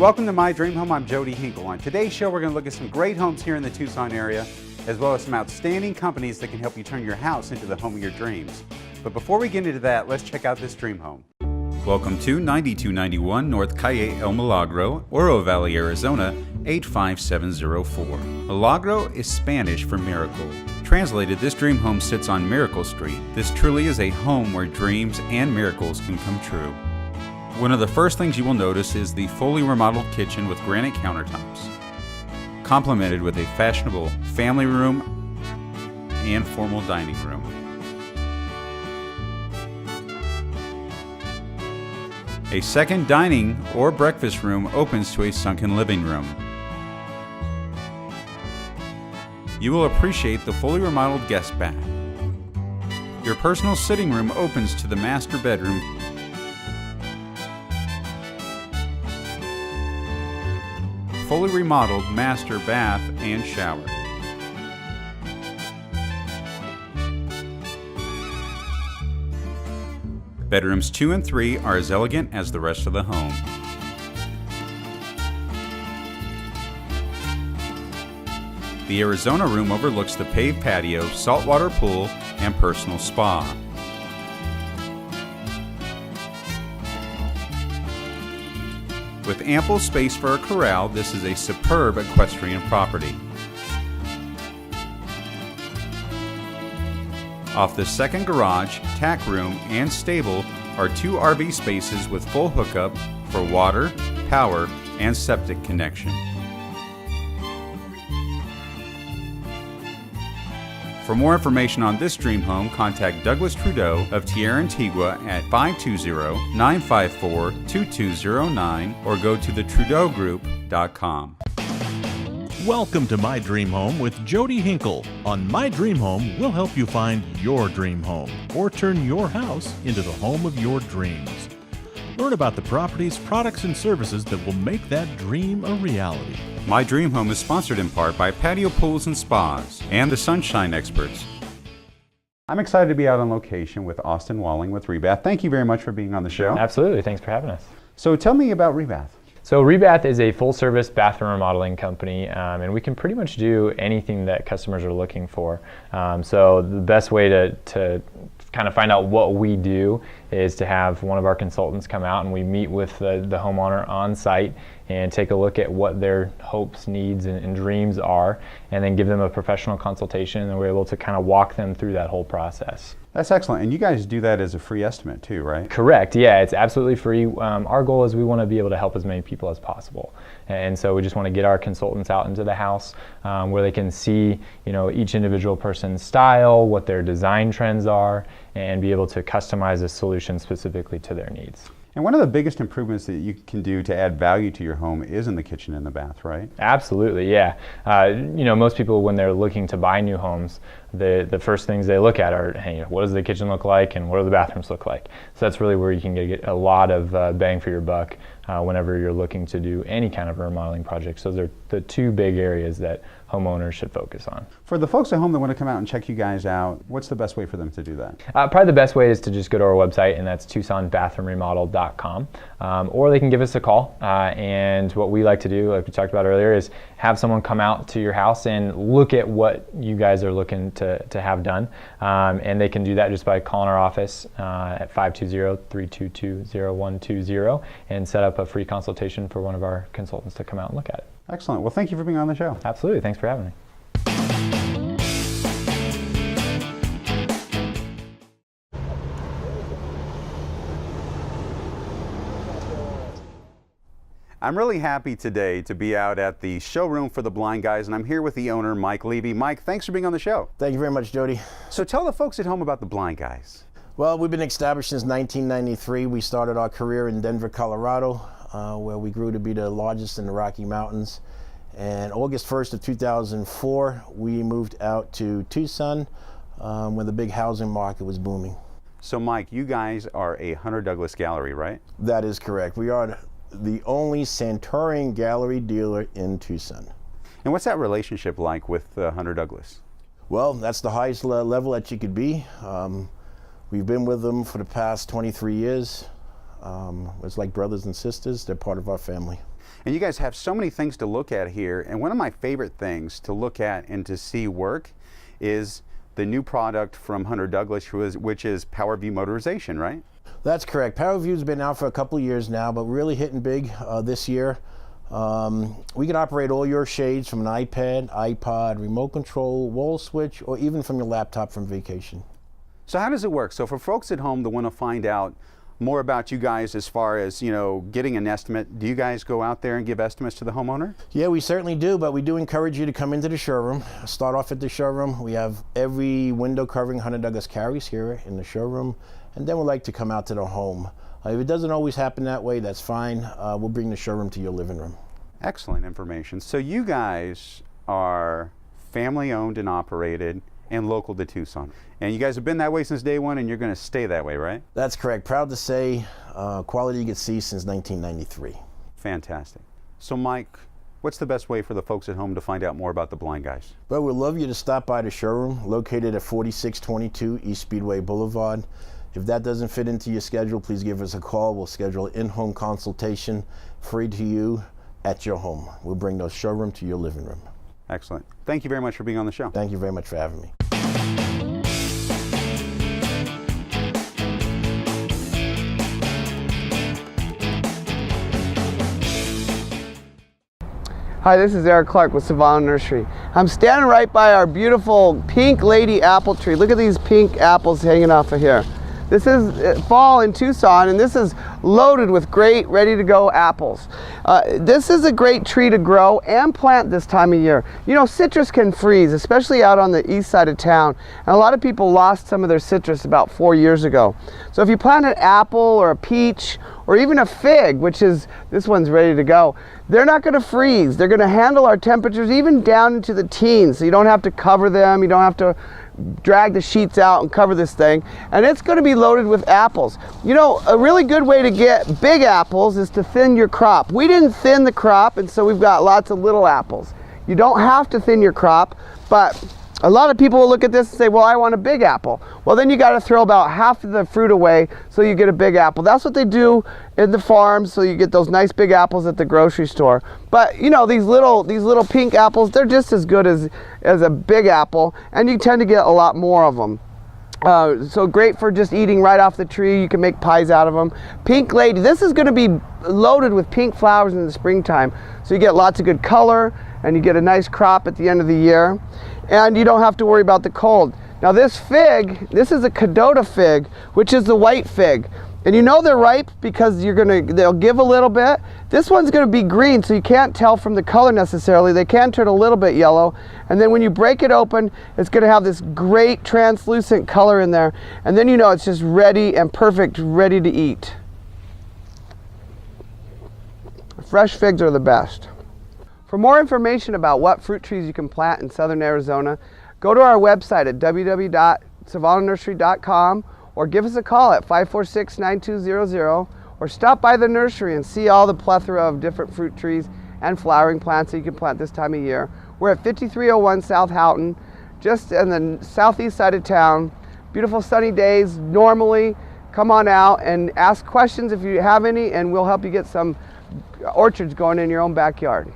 Welcome to My Dream Home. I'm Jody Hinkle. On today's show, we're going to look at some great homes here in the Tucson area, as well as some outstanding companies that can help you turn your house into the home of your dreams. But before we get into that, let's check out this dream home. Welcome to 9291 North Calle, El Milagro, Oro Valley, Arizona, 85704. Milagro is Spanish for miracle. Translated, this dream home sits on Miracle Street. This truly is a home where dreams and miracles can come true. One of the first things you will notice is the fully remodeled kitchen with granite countertops, complemented with a fashionable family room and formal dining room. A second dining or breakfast room opens to a sunken living room. You will appreciate the fully remodeled guest bath. Your personal sitting room opens to the master bedroom. Fully remodeled master bath and shower. Bedrooms 2 and 3 are as elegant as the rest of the home. The Arizona room overlooks the paved patio, saltwater pool, and personal spa. With ample space for a corral, this is a superb equestrian property. Off the second garage, tack room, and stable are 2 RV spaces with full hookup for water, power, and septic connection. For more information on this dream home, contact Douglas Trudeau of Tierra, Antigua at 520-954-2209 or go to thetrudeaugroup.com. Welcome to My Dream Home with Jody Hinkle. On My Dream Home, we'll help you find your dream home or turn your house into the home of your dreams. Learn about the properties, products, and services that will make that dream a reality. My Dream Home is sponsored in part by Patio Pools and Spas and the Sunshine Experts. I'm excited to be out on location with Austin Walling with Rebath. Thank you very much for being on the show. Absolutely, thanks for having us. So tell me about Rebath. So Rebath is a full-service bathroom remodeling company, and we can pretty much do anything that customers are looking for. So the best way to kind of find out what we do is to have one of our consultants come out and we meet with the homeowner on site and take a look at what their hopes, needs, and dreams are, and then give them a professional consultation, and we're able to kind of walk them through that whole process. That's excellent. And you guys do that as a free estimate too, right? Correct. Yeah, it's absolutely free. Our goal is we want to be able to help as many people as possible. And so we just want to get our consultants out into the house where they can see, each individual person's style, what their design trends are, and be able to customize a solution specifically to their needs. And one of the biggest improvements that you can do to add value to your home is in the kitchen and the bath, right? Absolutely, yeah. Most people, when they're looking to buy new homes, the first things they look at are, hey, what does the kitchen look like and what do the bathrooms look like? So that's really where you can get a lot of bang for your buck whenever you're looking to do any kind of remodeling projects. Those are the 2 big areas that homeowners should focus on. For the folks at home that want to come out and check you guys out, what's the best way for them to do that? Probably the best way is to just go to our website, and that's TucsonBathroomRemodel.com, or they can give us a call. And what we like to do, like we talked about earlier, is have someone come out to your house and look at what you guys are looking to have done. And they can do that just by calling our office at 520-322-0120 and set up a free consultation for one of our consultants to come out and look at it. Excellent. Well, thank you for being on the show. Absolutely. Thanks for having me. I'm really happy today to be out at the showroom for the blind guys, and I'm here with the owner, Mike Levy. Mike, thanks for being on the show. Thank you very much, Jody. So tell the folks at home about the blind guys. Well, we've been established since 1993. We started our career in Denver, Colorado, where we grew to be the largest in the Rocky Mountains. And August 1st of 2004, we moved out to Tucson, when the big housing market was booming. So Mike, you guys are a Hunter Douglas gallery, right? That is correct. We are the only Santorian gallery dealer in Tucson. And what's that relationship like with Hunter Douglas? Well, that's the highest level that you could be. We've been with them for the past 23 years. It's like brothers and sisters. They're part of our family. And you guys have so many things to look at here, and one of my favorite things to look at and to see work is the new product from Hunter Douglas, which is PowerView motorization, right? That's correct. PowerView's been out for a couple of years now, but really hitting big this year. We can operate all your shades from an iPad, iPod, remote control, wall switch, or even from your laptop from vacation. So how does it work? So for folks at home that want to find out more about you guys as far as, you know, getting an estimate, do you guys go out there and give estimates to the homeowner? Yeah, we certainly do, but we do encourage you to come into the showroom. Start off at the showroom. We have every window covering Hunter Douglas carries here in the showroom, and then we'd like to come out to the home. If it doesn't always happen that way, that's fine. We'll bring the showroom to your living room. Excellent information. So you guys are family owned and operated and local to Tucson. And you guys have been that way since day one, and you're going to stay that way, right? That's correct. Proud to say, quality you can see since 1993. Fantastic. So Mike, what's the best way for the folks at home to find out more about the Blind Guys? Well, we'd love you to stop by the showroom located at 4622 East Speedway Boulevard. If that doesn't fit into your schedule, please give us a call. We'll schedule an in-home consultation free to you at your home. We'll bring the showroom to your living room. Excellent. Thank you very much for being on the show. Thank you very much for having me. Hi, this is Eric Clark with Civano Nursery. I'm standing right by our beautiful pink lady apple tree. Look at these pink apples hanging off of here. This is fall in Tucson, and this is loaded with great, ready-to-go apples. This is a great tree to grow and plant this time of year. You know, citrus can freeze, especially out on the east side of town, and a lot of people lost some of their citrus about 4 years ago. So if you plant an apple or a peach or even a fig, which is, this one's ready to go, they're not going to freeze. They're going to handle our temperatures even down into the teens, so you don't have to cover them, you don't have to drag the sheets out and cover this thing, and it's going to be loaded with apples. You know, a really good way to get big apples is to thin your crop. We didn't thin the crop, and so we've got lots of little apples. You don't have to thin your crop, but a lot of people will look at this and say, well, I want a big apple. Well, then you got to throw about half of the fruit away so you get a big apple. That's what they do in the farms, so you get those nice big apples at the grocery store. But you know, these little pink apples, they're just as good as a big apple, and you tend to get a lot more of them. So great for just eating right off the tree. You can make pies out of them. Pink lady, this is going to be loaded with pink flowers in the springtime, so you get lots of good color and you get a nice crop at the end of the year, and you don't have to worry about the cold. Now this fig, this is a Cadota fig, which is the white fig, and you know they're ripe because they'll give a little bit. This one's going to be green, so you can't tell from the color necessarily. They can turn a little bit yellow, and then when you break it open, it's going to have this great translucent color in there, and then you know it's just ready and perfect, ready to eat. Fresh figs are the best. For more information about what fruit trees you can plant in southern Arizona, go to our website at www.civanonursery.com or give us a call at 546-9200, or stop by the nursery and see all the plethora of different fruit trees and flowering plants that you can plant this time of year. We're at 5301 South Houghton, just on the southeast side of town. Beautiful sunny days normally. Come on out and ask questions if you have any, and we'll help you get some orchards going in your own backyard.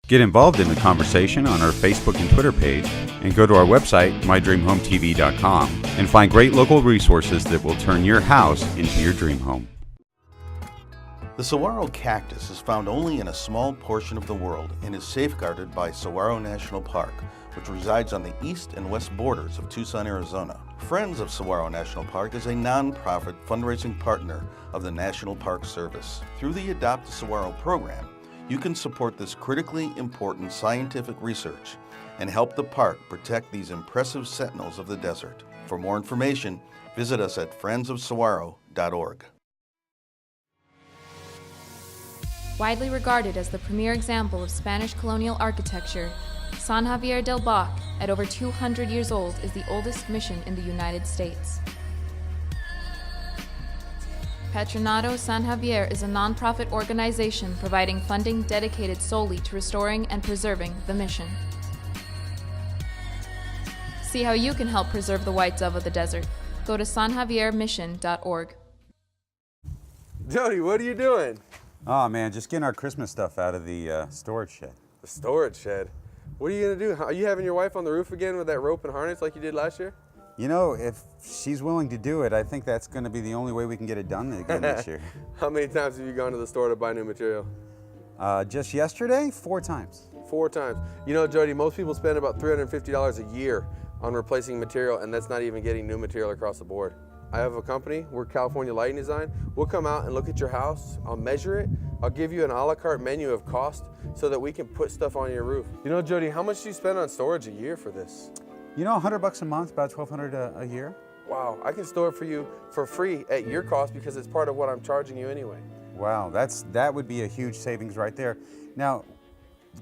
Get involved in the conversation on our Facebook and Twitter page, and go to our website, mydreamhometv.com, and find great local resources that will turn your house into your dream home. The saguaro cactus is found only in a small portion of the world and is safeguarded by Saguaro National Park, which resides on the east and west borders of Tucson, Arizona. Friends of Saguaro National Park is a non-profit fundraising partner of the National Park Service. Through the Adopt a Saguaro program, you can support this critically important scientific research and help the park protect these impressive sentinels of the desert. For more information, visit us at friendsofsaguaro.org. Widely regarded as the premier example of Spanish colonial architecture, San Javier del Bac, at over 200 years old, is the oldest mission in the United States. Patronato San Javier is a nonprofit organization providing funding dedicated solely to restoring and preserving the mission. See how you can help preserve the whites of the desert. Go to sanjaviermission.org. Jody, what are you doing? Oh man, just getting our Christmas stuff out of the storage shed. The storage shed. What are you gonna do? Are you having your wife on the roof again with that rope and harness like you did last year? You know, if she's willing to do it, I think that's going to be the only way we can get it done again this year. How many times have you gone to the store to buy new material? Just yesterday, 4 times. 4 times. You know, Jody, most people spend about $350 a year on replacing material, and that's not even getting new material across the board. I have a company, we're California Lighting Design. We'll come out and look at your house, I'll measure it, I'll give you an a la carte menu of cost so that we can put stuff on your roof. You know, Jody, how much do you spend on storage a year for this? You know, $100 a month, about $1,200 a year. Wow, I can store it for you for free at your cost because it's part of what I'm charging you anyway. Wow, that would be a huge savings right there. Now,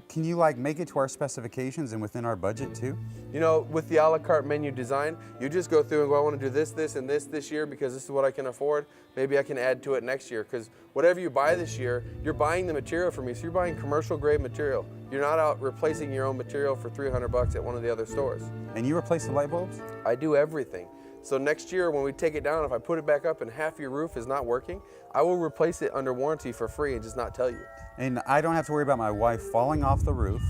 can you make it to our specifications and within our budget too? You know, with the a la carte menu design, you just go through and go, I want to do this, this, and this year because this is what I can afford. Maybe I can add to it next year, because whatever you buy this year, you're buying the material from me, so you're buying commercial grade material. You're not out replacing your own material for $300 at one of the other stores. And you replace the light bulbs? I do everything. So next year when we take it down, if I put it back up and half your roof is not working, I will replace it under warranty for free and just not tell you. And I don't have to worry about my wife falling off the roof.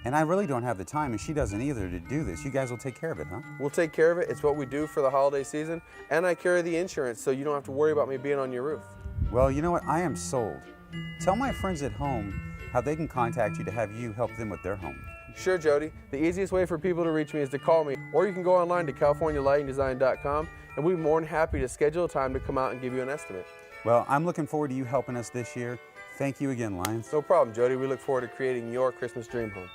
And I really don't have the time, and she doesn't either, to do this. You guys will take care of it, huh? We'll take care of it. It's what we do for the holiday season. And I carry the insurance, so you don't have to worry about me being on your roof. Well, you know what? I am sold. Tell my friends at home how they can contact you to have you help them with their home. Sure, Jody. The easiest way for people to reach me is to call me, or you can go online to californialightingdesign.com, and we'd be more than happy to schedule a time to come out and give you an estimate. Well, I'm looking forward to you helping us this year. Thank you again, Lyons. No problem, Jody. We look forward to creating your Christmas dream home.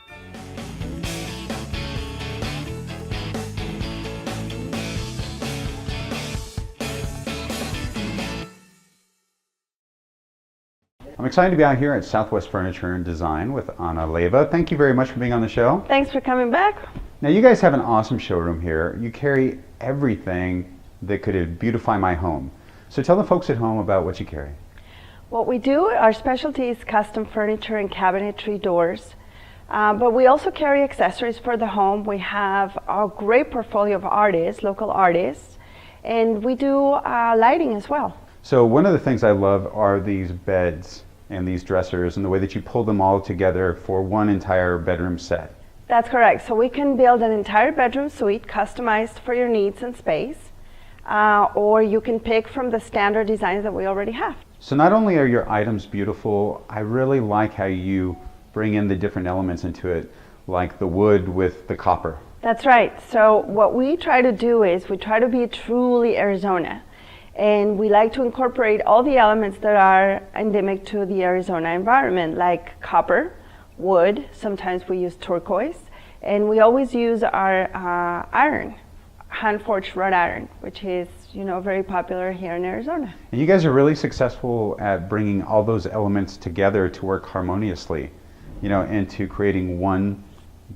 I'm excited to be out here at Southwest Furniture and Design with Anna Leva. Thank you very much for being on the show. Thanks for coming back. Now, you guys have an awesome showroom here. You carry everything that could beautify my home. So tell the folks at home about what you carry. What we do, our specialty is custom furniture and cabinetry doors, but we also carry accessories for the home. We have a great portfolio of artists, local artists, and we do lighting as well. So one of the things I love are these beds and these dressers and the way that you pull them all together for one entire bedroom set. That's correct. So we can build an entire bedroom suite customized for your needs and space, or you can pick from the standard designs that we already have. So not only are your items beautiful, I really like how you bring in the different elements into it, like the wood with the copper. That's right. So what we try to do is we try to be truly Arizona. And we like to incorporate all the elements that are endemic to the Arizona environment, like copper, wood, sometimes we use turquoise, and we always use our iron, hand-forged wrought iron, which is, very popular here in Arizona. And you guys are really successful at bringing all those elements together to work harmoniously, into creating one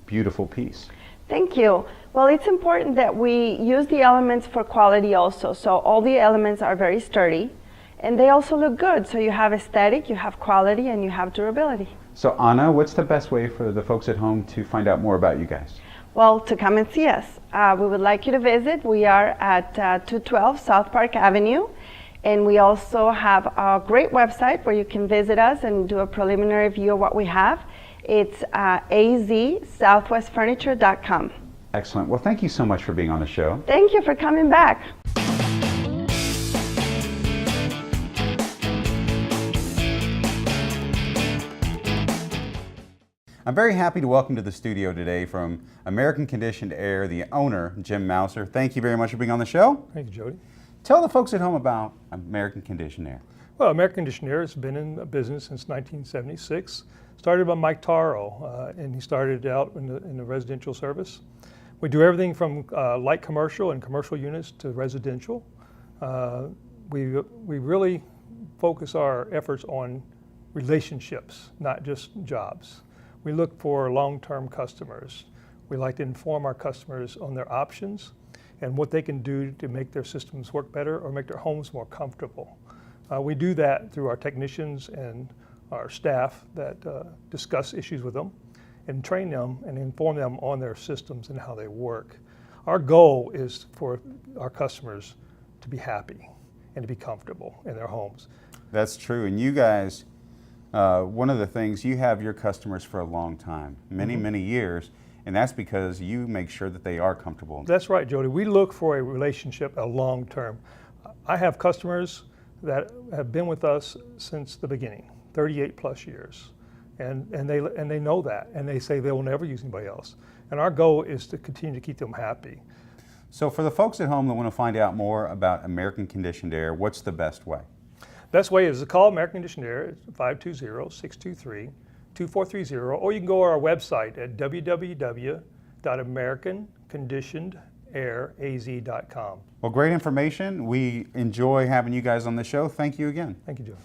beautiful piece. Thank you. Well, it's important that we use the elements for quality also. So all the elements are very sturdy, and they also look good. So you have aesthetic, you have quality, and you have durability. So Anna, what's the best way for the folks at home to find out more about you guys? Well, to come and see us. We would like you to visit. We are at 212 South Park Avenue, and we also have a great website where you can visit us and do a preliminary view of what we have. It's azsouthwestfurniture.com. Excellent. Well, thank you so much for being on the show. Thank you for coming back. I'm very happy to welcome to the studio today from American Conditioned Air, the owner, Jim Mouser. Thank you very much for being on the show. Thank you, Jody. Tell the folks at home about American Conditioned Air. Well, American Conditioned Air has been in business since 1976. Started by Mike Taro, and he started out in the residential service. We do everything from light commercial and commercial units to residential. We really focus our efforts on relationships, not just jobs. We look for long-term customers. We like to inform our customers on their options and what they can do to make their systems work better or make their homes more comfortable. We do that through our technicians and our staff that discuss issues with them and train them and inform them on their systems and how they work. Our goal is for our customers to be happy and to be comfortable in their homes. That's true. And you guys, one of the things, you have your customers for a long time, many years, and that's because you make sure that they are comfortable. That's right, Jody. We look for a relationship, a long term. I have customers that have been with us since the beginning, 38 plus years. And they know that, and they say they will never use anybody else. And our goal is to continue to keep them happy. So for the folks at home that want to find out more about American Conditioned Air, what's the best way? Best way is to call American Conditioned Air at 520-623-2430, or you can go to our website at www.americanconditionedaraz.com. Well, great information. We enjoy having you guys on the show. Thank you again. Thank you, Joe.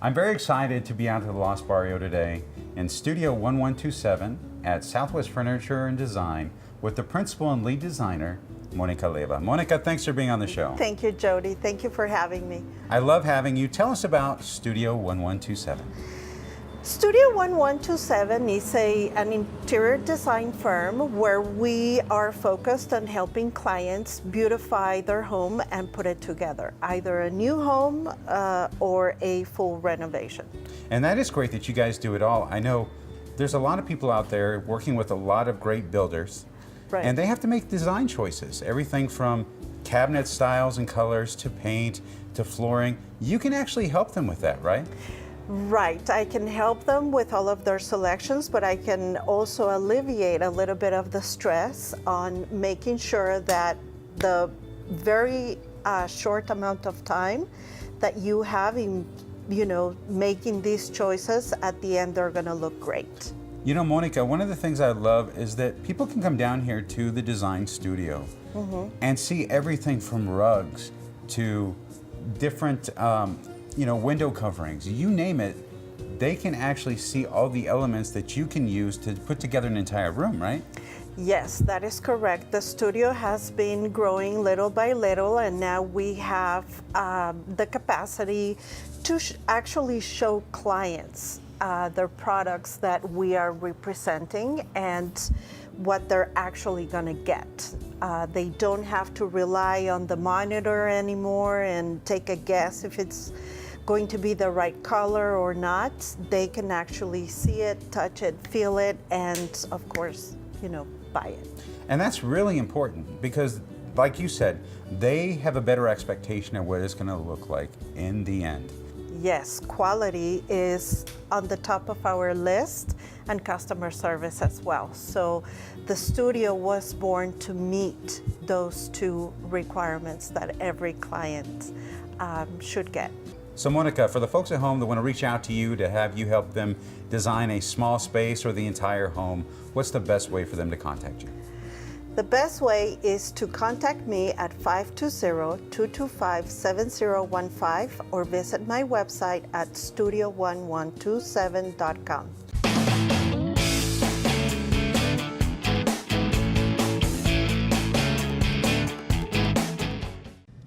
I'm very excited to be out to the Los Barrios today in Studio 1127 at Southwest Furniture and Design with the principal and lead designer, Monica Leva. Monica, thanks for being on the show. Thank you, Jody. Thank you for having me. I love having you. Tell us about Studio 1127. Studio 1127 is an interior design firm where we are focused on helping clients beautify their home and put it together, either a new home or a full renovation. And that is great that you guys do it all. I know there's a lot of people out there working with a lot of great builders, Right. and they have to make design choices. Everything from cabinet styles and colors to paint to flooring. You can actually help them with that, right? Right. I can help them with all of their selections, but I can also alleviate a little bit of the stress on making sure that the very short amount of time that you have in, making these choices, at the end they're going to look great. You know, Monica, one of the things I love is that people can come down here to the design studio and see everything from rugs to different window coverings, you name it. They can actually see all the elements that you can use to put together an entire room, right? Yes, that is correct. The studio has been growing little by little, and now we have the capacity to actually show clients their products that we are representing and what they're actually going to get. They don't have to rely on the monitor anymore and take a guess if it's going to be the right color or not. They can actually see it, touch it, feel it, and of course, buy it. And that's really important because, like you said, they have a better expectation of what it's going to look like in the end. Yes, quality is on the top of our list, and customer service as well. So the studio was born to meet those two requirements that every client should get. So Monica, for the folks at home that want to reach out to you to have you help them design a small space or the entire home, what's the best way for them to contact you? The best way is to contact me at 520-225-7015 or visit my website at studio1127.com.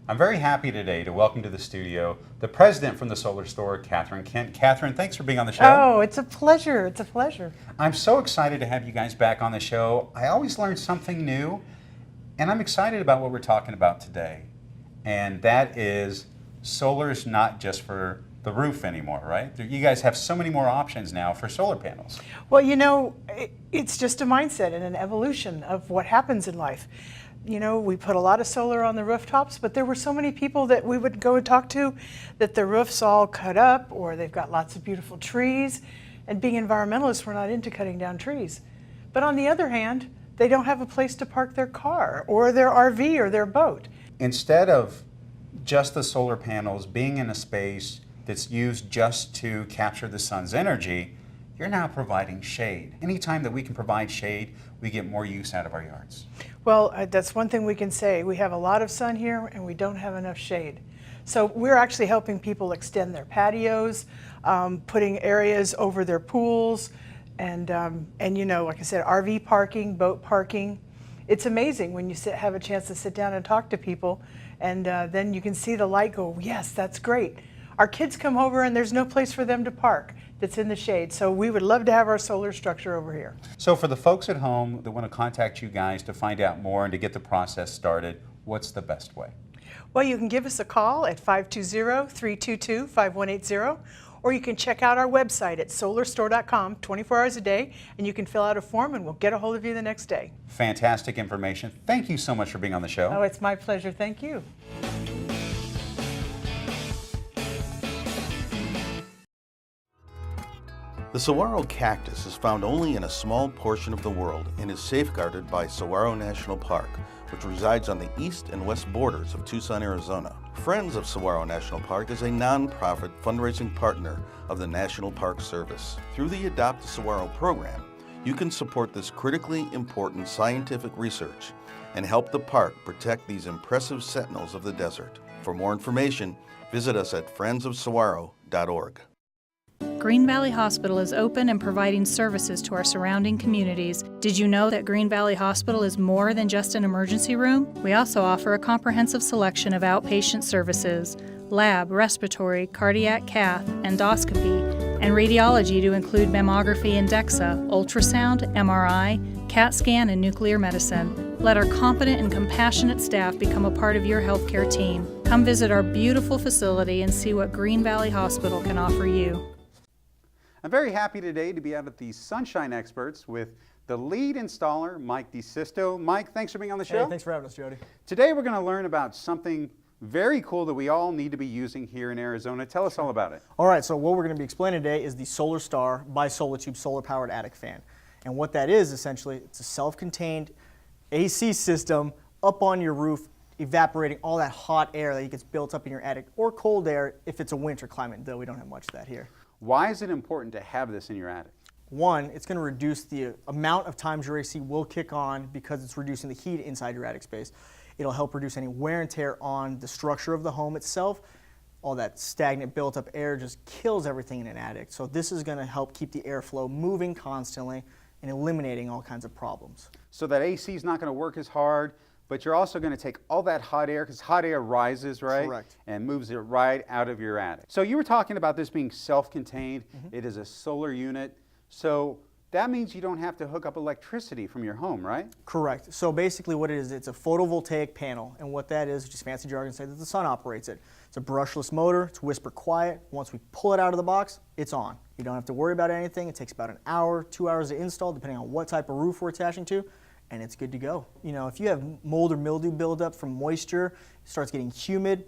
I'm very happy today to welcome to the studio the president from the Solar Store, Catherine Kent. Catherine, thanks for being on the show. Oh, it's a pleasure. It's a pleasure. I'm so excited to have you guys back on the show. I always learn something new, and I'm excited about what we're talking about today. And that is solar is not just for the roof anymore, right? You guys have so many more options now for solar panels. Well, it's just a mindset and an evolution of what happens in life. We put a lot of solar on the rooftops, but there were so many people that we would go and talk to that the roof's all cut up or they've got lots of beautiful trees. And being environmentalists, we're not into cutting down trees. But on the other hand, they don't have a place to park their car or their RV or their boat. Instead of just the solar panels being in a space that's used just to capture the sun's energy, you're now providing shade. Anytime that we can provide shade, we get more use out of our yards. Well, that's one thing we can say. We have a lot of sun here and we don't have enough shade. So we're actually helping people extend their patios, putting areas over their pools, and like I said, RV parking, boat parking. It's amazing when you have a chance to sit down and talk to people, and then you can see the light go, yes, that's great. Our kids come over and there's no place for them to park that's in the shade. So we would love to have our solar structure over here. So for the folks at home that want to contact you guys to find out more and to get the process started, what's the best way? Well, you can give us a call at 520-322-5180, or you can check out our website at solarstore.com 24 hours a day, and you can fill out a form and we'll get a hold of you the next day. Fantastic information. Thank you so much for being on the show. Oh, it's my pleasure. Thank you. The saguaro cactus is found only in a small portion of the world and is safeguarded by Saguaro National Park, which resides on the east and west borders of Tucson, Arizona. Friends of Saguaro National Park is a non-profit fundraising partner of the National Park Service. Through the Adopt a Saguaro program, you can support this critically important scientific research and help the park protect these impressive sentinels of the desert. For more information, visit us at friendsofsaguaro.org. Green Valley Hospital is open and providing services to our surrounding communities. Did you know that Green Valley Hospital is more than just an emergency room? We also offer a comprehensive selection of outpatient services, lab, respiratory, cardiac cath, endoscopy, and radiology to include mammography and DEXA, ultrasound, MRI, CAT scan, and nuclear medicine. Let our competent and compassionate staff become a part of your healthcare team. Come visit our beautiful facility and see what Green Valley Hospital can offer you. I'm very happy today to be out at the Sunshine Experts with the lead installer, Mike DeSisto. Mike, thanks for being on the show. Hey, thanks for having us, Jody. Today we're going to learn about something very cool that we all need to be using here in Arizona. Tell us all about it. All right, so what we're going to be explaining today is the Solar Star by SolarTube solar-powered attic fan. And what that is, essentially, it's a self-contained AC system up on your roof, evaporating all that hot air that gets built up in your attic, or cold air if it's a winter climate, though we don't have much of that here. Why is it important to have this in your attic? One, it's going to reduce the amount of times your AC will kick on because it's reducing the heat inside your attic space. It'll help reduce any wear and tear on the structure of the home itself. All that stagnant built up air just kills everything in an attic. So this is going to help keep the airflow moving constantly and eliminating all kinds of problems. So that AC is not going to work as hard, but you're also going to take all that hot air, because hot air rises, right? Correct. And moves it right out of your attic. So you were talking about this being self-contained. It is a solar unit. So that means you don't have to hook up electricity from your home, right? Correct. So basically what it is, it's a photovoltaic panel. And what that is, just fancy jargon, say that the sun operates it. It's a brushless motor. It's whisper quiet. Once we pull it out of the box, it's on. You don't have to worry about anything. It takes about an hour, 2 hours to install, depending on what type of roof we're attaching to. And it's good to go. You know, if you have mold or mildew buildup from moisture, it starts getting humid,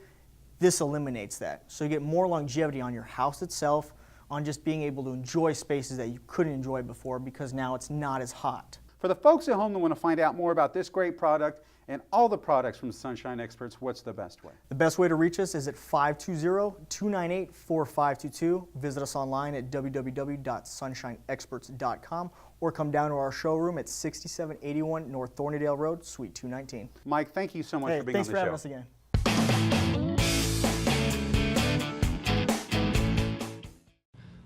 this eliminates that. So you get more longevity on your house itself, on just being able to enjoy spaces that you couldn't enjoy before because now it's not as hot. For the folks at home that want to find out more about this great product and all the products from Sunshine Experts, what's the best way? The best way to reach us is at 520-298-4522. Visit us online at www.sunshineexperts.com or come down to our showroom at 6781 North Thornydale Road, Suite 219. Mike, thank you so much for being on the show. Thanks for having us again.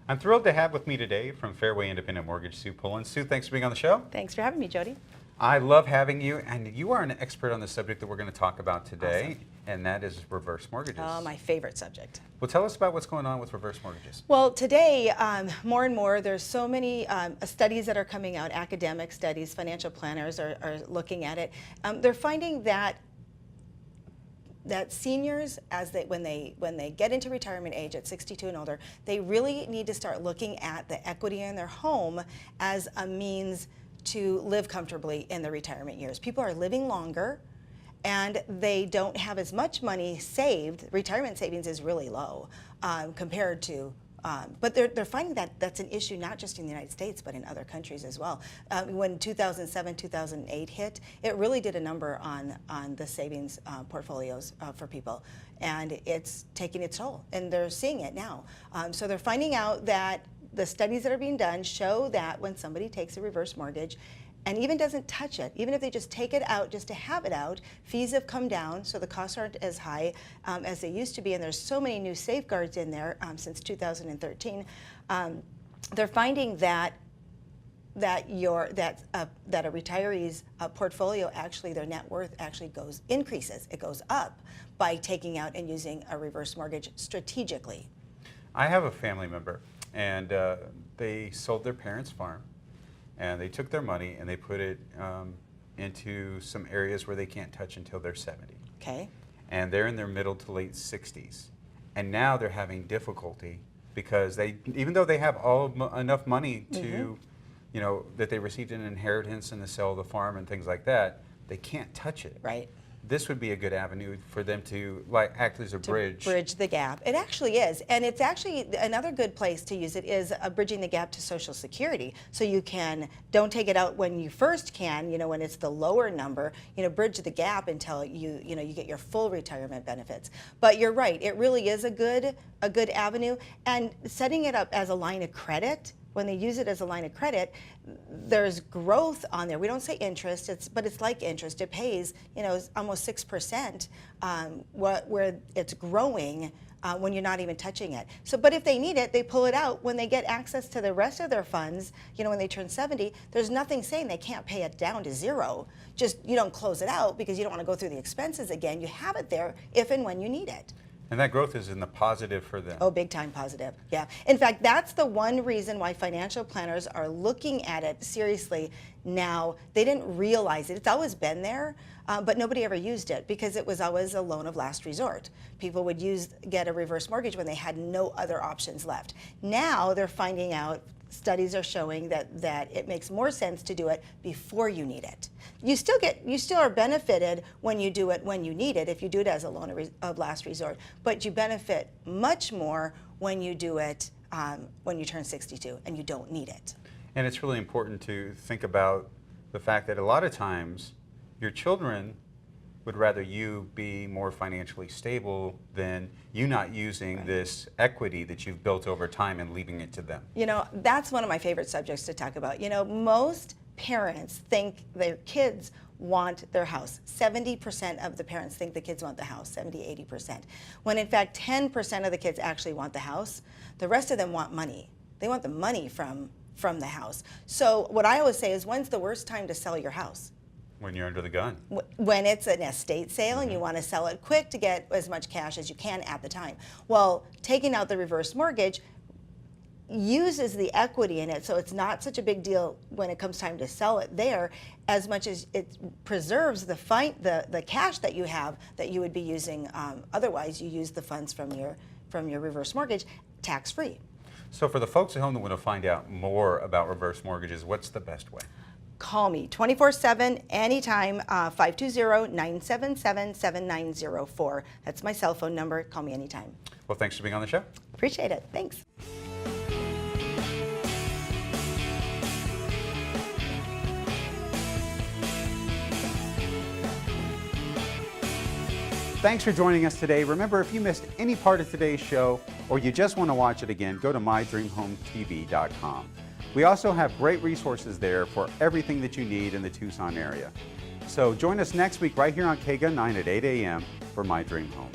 I'm thrilled to have with me today from Fairway Independent Mortgage, Sue Pullen. Sue, thanks for being on the show. Thanks for having me, Jody. I love having you, and you are an expert on the subject that we're going to talk about today, and that is reverse mortgages. My favorite subject. Well, tell us about what's going on with reverse mortgages. Well, today, more and more, there's so many studies that are coming out, academic studies, financial planners are looking at it. They're finding that seniors, when they get into retirement age at 62 and older, they really need to start looking at the equity in their home as a means to live comfortably in their retirement years. People are living longer and they don't have as much money saved. Retirement savings is really low compared to but they're finding that that's an issue not just in the United States, but in other countries as well. When 2007, 2008 hit, it really did a number on the savings portfolios for people. And it's taking its toll, and they're seeing it now. So they're finding out that the studies that are being done show that when somebody takes a reverse mortgage and even doesn't touch it, even if they just take it out just to have it out, fees have come down, so the costs aren't as high as they used to be, and there's so many new safeguards in there since 2013. They're finding that that a retiree's portfolio, actually their net worth actually increases. It goes up by taking out and using a reverse mortgage strategically. I have a family member, and they sold their parents' farm, and they took their money and they put it into some areas where they can't touch until they're 70. Okay. And they're in their middle to late 60s, and now they're having difficulty because even though they have enough money to, you know, that they received an inheritance and the sale of the farm and things like that, they can't touch it. Right. This would be a good avenue for them to act as a bridge. Bridge the gap. It actually is. And it's actually another good place to use it is bridging the gap to Social Security. So you don't take it out when you first can, you know, when it's the lower number, you know, bridge the gap until you get your full retirement benefits. But you're right, it really is a good avenue. And setting it up as a line of credit, when they use it as a line of credit, there's growth on there. We don't say interest, but it's like interest. It pays, you know, almost 6%, where it's growing when you're not even touching it. So, but if they need it, they pull it out. When they get access to the rest of their funds, you know, when they turn 70, there's nothing saying they can't pay it down to zero. Just you don't close it out because you don't want to go through the expenses again. You have it there if and when you need it. And that growth is in the positive for them. Oh, big time positive, yeah. In fact, that's the one reason why financial planners are looking at it seriously now. They didn't realize it. It's always been there, but nobody ever used it because it was always a loan of last resort. People would get a reverse mortgage when they had no other options left. Now they're finding out, studies are showing that it makes more sense to do it before you need it. You still are benefited when you do it when you need it, if you do it as a loan of last resort, but you benefit much more when you do it when you turn 62 and you don't need it. And it's really important to think about the fact that a lot of times your children would rather you be more financially stable than you not using this equity that you've built over time and leaving it to them. You know, that's one of my favorite subjects to talk about. You know, most parents think their kids want their house. 70% of the parents think the kids want the house, 70, 80%. When in fact 10% of the kids actually want the house. The rest of them want money. They want the money from the house. So what I always say is, when's the worst time to sell your house? When you're under the gun. When it's an estate sale and you want to sell it quick to get as much cash as you can at the time. Well, taking out the reverse mortgage uses the equity in it, so it's not such a big deal when it comes time to sell it there, as much as it preserves the cash that you have that you would be using otherwise. You use the funds from your reverse mortgage tax-free. So for the folks at home that want to find out more about reverse mortgages, what's the best way? Call me 24/7 anytime, 520-977-7904. That's my cell phone number. Call me anytime. Well, thanks for being on the show. Appreciate it. Thanks. Thanks for joining us today. Remember, if you missed any part of today's show or you just want to watch it again, go to mydreamhometv.com. We also have great resources there for everything that you need in the Tucson area. So join us next week right here on KGUN 9 at 8 a.m. for My Dream Home.